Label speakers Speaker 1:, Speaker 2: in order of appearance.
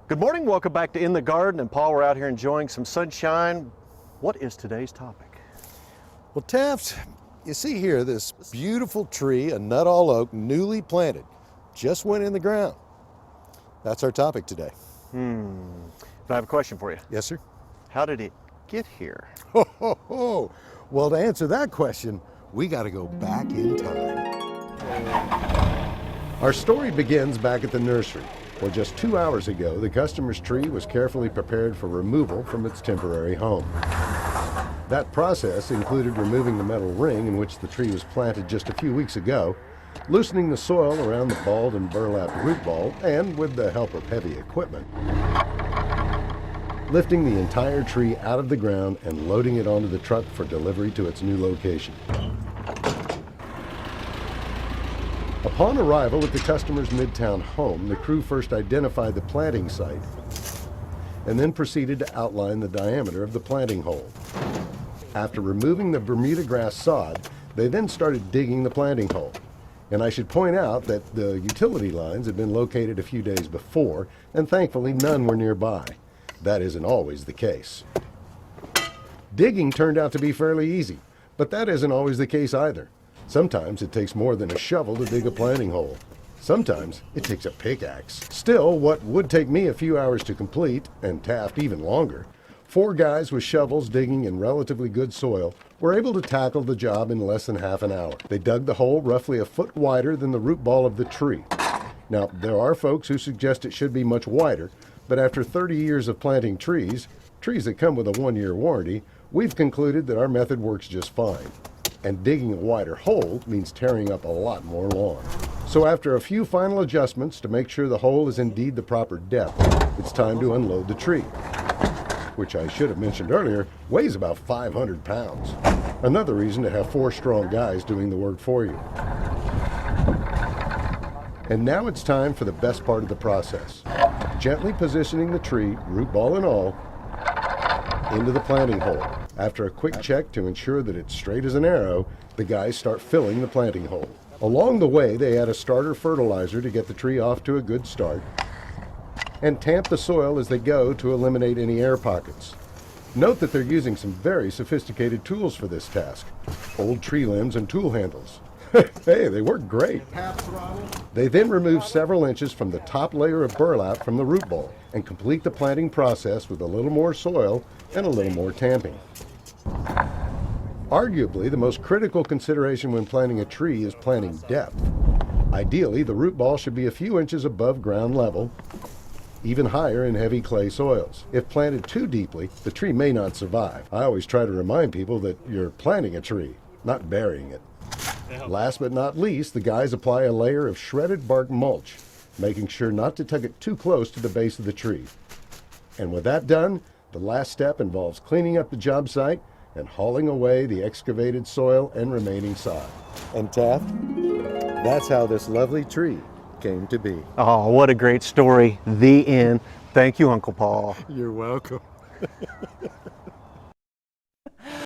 Speaker 1: Good morning, welcome back to In the Garden, and Paul, we're out here enjoying some sunshine. What is today's topic?
Speaker 2: Well, Taft, you see here this beautiful tree, a nut-all oak, newly planted, just went in the ground. That's our topic today.
Speaker 1: I have a question for you.
Speaker 2: Yes, sir?
Speaker 1: How did it get here?
Speaker 2: Ho. Well, to answer that question, we got to go back in time. Our story begins back at the nursery, where just 2 hours ago, the customer's tree was carefully prepared for removal from its temporary home. That process included removing the metal ring in which the tree was planted just a few weeks ago, loosening the soil around the balled and burlapped root ball, and with the help of heavy equipment, lifting the entire tree out of the ground and loading it onto the truck for delivery to its new location. Upon arrival at the customer's midtown home, the crew first identified the planting site and then proceeded to outline the diameter of the planting hole. After removing the Bermuda grass sod, they then started digging the planting hole. And I should point out that the utility lines had been located a few days before, and thankfully none were nearby. That isn't always the case. Digging turned out to be fairly easy, but that isn't always the case either. Sometimes it takes more than a shovel to dig a planting hole. Sometimes it takes a pickaxe. Still, what would take me a few hours to complete, and Taft even longer, 4 guys with shovels digging in relatively good soil were able to tackle the job in less than half an hour. They dug the hole roughly a foot wider than the root ball of the tree. Now, there are folks who suggest it should be much wider, but after 30 years of planting trees that come with a 1-year warranty, we've concluded that our method works just fine. And digging a wider hole means tearing up a lot more lawn. So after a few final adjustments to make sure the hole is indeed the proper depth, it's time to unload the tree, which I should have mentioned earlier, weighs about 500 pounds. Another reason to have 4 strong guys doing the work for you. And now it's time for the best part of the process. Gently positioning the tree, root ball and all, into the planting hole. After a quick check to ensure that it's straight as an arrow, the guys start filling the planting hole. Along the way, they add a starter fertilizer to get the tree off to a good start, and tamp the soil as they go to eliminate any air pockets. Note that they're using some very sophisticated tools for this task. Old tree limbs and tool handles. Hey, they work great. They then remove several inches from the top layer of burlap from the root ball and complete the planting process with a little more soil and a little more tamping. Arguably, the most critical consideration when planting a tree is planting depth. Ideally, the root ball should be a few inches above ground level, even higher in heavy clay soils. If planted too deeply, the tree may not survive. I always try to remind people that you're planting a tree, not burying it. Last but not least, the guys apply a layer of shredded bark mulch, making sure not to tug it too close to the base of the tree. And with that done, the last step involves cleaning up the job site and hauling away the excavated soil and remaining sod. And Taft, that's how this lovely tree came to be.
Speaker 1: Oh, what a great story. The end. Thank you, Uncle Paul.
Speaker 2: You're welcome.